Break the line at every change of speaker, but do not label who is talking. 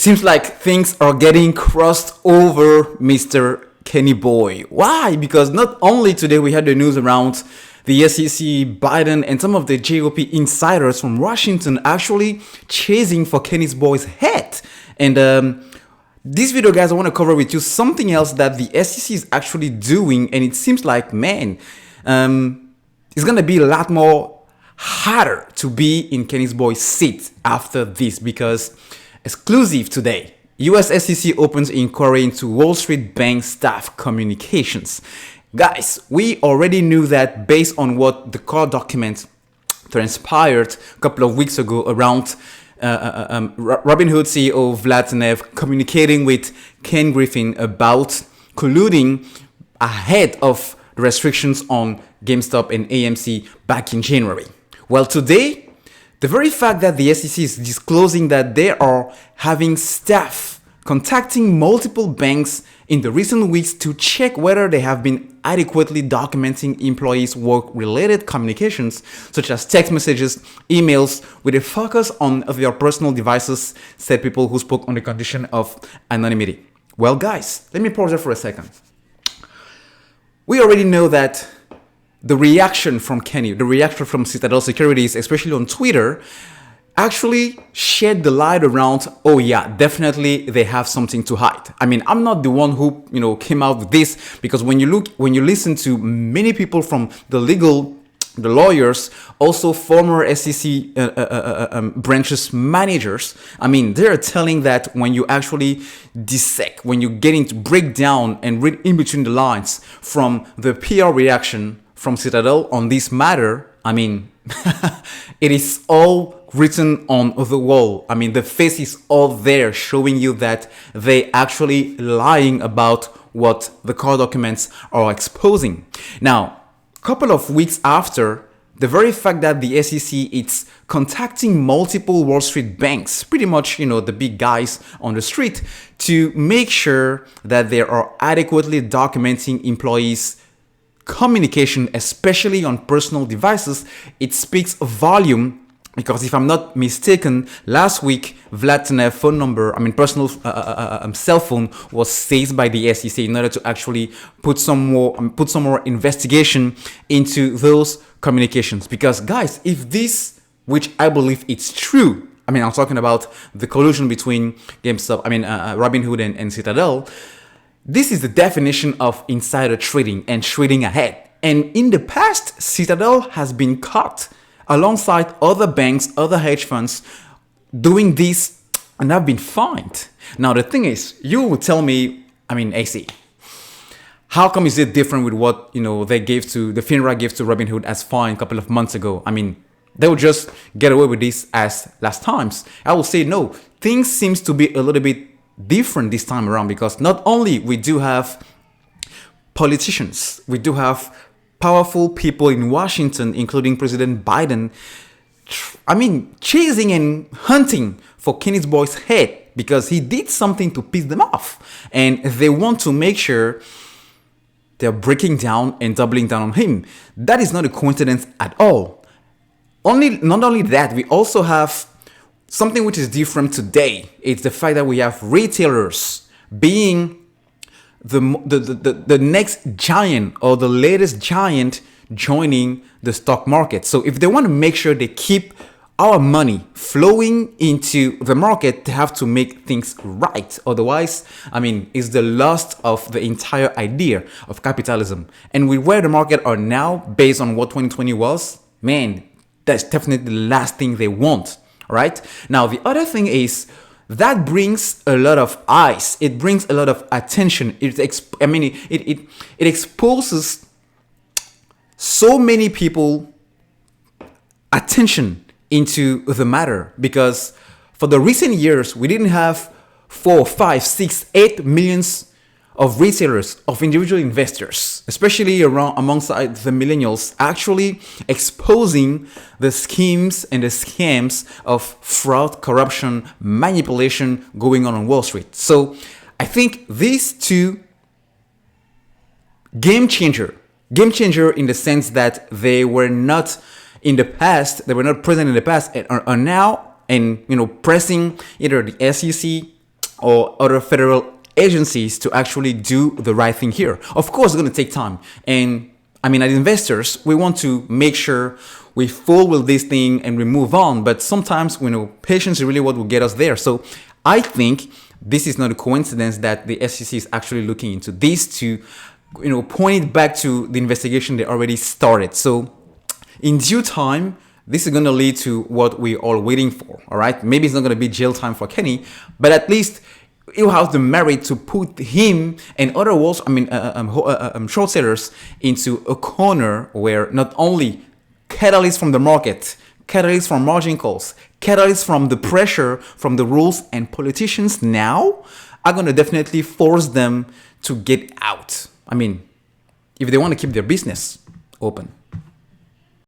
Seems like things are getting crossed over Mr. Kenny Boy. Why? Because not only today we had the news around the SEC, Biden, and some of the GOP insiders from Washington actually chasing for Kenny's boy's head. And this video, guys, I want to cover with you something else that the SEC is actually doing, and it seems like, man, it's gonna be a lot more harder to be in Kenny's boy's seat after this, because exclusive today, US SEC opens inquiry into Wall Street bank staff communications. Guys, we already knew that based on what the court document transpired a couple of weeks ago around Robinhood CEO Vlad communicating with Ken Griffin about colluding ahead of the restrictions on GameStop and AMC back in January. Well, today, the very fact that the SEC is disclosing that they are having staff contacting multiple banks in the recent weeks to check whether they have been adequately documenting employees' work-related communications, such as text messages, emails, with a focus on their personal devices, said people who spoke on the condition of anonymity. Well, guys, let me pause there for a second. We already know that the reaction from Kenny, the reaction from Citadel Securities, especially on Twitter, actually shed the light around, oh yeah, definitely they have something to hide. I mean, I'm not the one who, came out with this, because when you listen to many people from the lawyers, also former SEC branches managers, I mean, they're telling that when you actually dissect, when you get into break down and read in between the lines from the PR reaction from Citadel on this matter, I mean, it is all written on the wall. I mean, the face is all there showing you that they actually lying about what the court documents are exposing. Now, a couple of weeks after, the very fact that the SEC is contacting multiple Wall Street banks, pretty much, the big guys on the street, to make sure that they are adequately documenting employees' communication, especially on personal devices, it speaks a volume. Because if I'm not mistaken, last week Vlad's phone number, personal cell phone, was seized by the SEC in order to actually put some more investigation into those communications. Because guys, if this, which I believe it's true, I'm talking about the collusion between GameStop, Robinhood and Citadel. This is the definition of insider trading and trading ahead. And in the past, Citadel has been caught alongside other banks, other hedge funds, doing this, and have been fined. Now, the thing is, you will tell me, AC, how come is it different with what, they gave to, the FINRA gave to Robinhood as fine a couple of months ago? They will just get away with this as last times. I will say, no, things seems to be a little bit different this time around, because not only we do have politicians, we do have powerful people in Washington, including President Biden, chasing and hunting for Kenny's boy's head because he did something to piss them off. And they want to make sure they're breaking down and doubling down on him. That is not a coincidence at all. Not only that, we also have something which is different today. It's the fact that we have retailers being the next giant, or the latest giant, joining the stock market. So if they want to make sure they keep our money flowing into the market, they have to make things right. Otherwise, it's the loss of the entire idea of capitalism. And with where the market are now, based on what 2020 was, man, that's definitely the last thing they want. All right. Now, the other thing is, that brings a lot of eyes. It brings a lot of attention. It exposes so many people attention into the matter, because for the recent years, we didn't have 4, 5, 6, 8 millions of retailers, of individual investors, especially amongst the millennials, actually exposing the schemes and the scams of fraud, corruption, manipulation going on Wall Street. So I think these two game changer in the sense that they were not in the past, they were not present in the past, and are now, and pressing either the SEC or other federal agencies to actually do the right thing here. Of course, it's going to take time. And I mean, as investors, we want to make sure we fool with this thing and we move on. But sometimes, patience is really what will get us there. So I think this is not a coincidence that the SEC is actually looking into this to, point it back to the investigation they already started. So in due time, this is going to lead to what we're all waiting for. All right. Maybe it's not going to be jail time for Kenny, but at least it will have the merit to put him and other short sellers into a corner where not only catalysts from the market, catalysts from margin calls, catalysts from the pressure from the rules and politicians now are going to definitely force them to get out. I mean, if they want to keep their business open.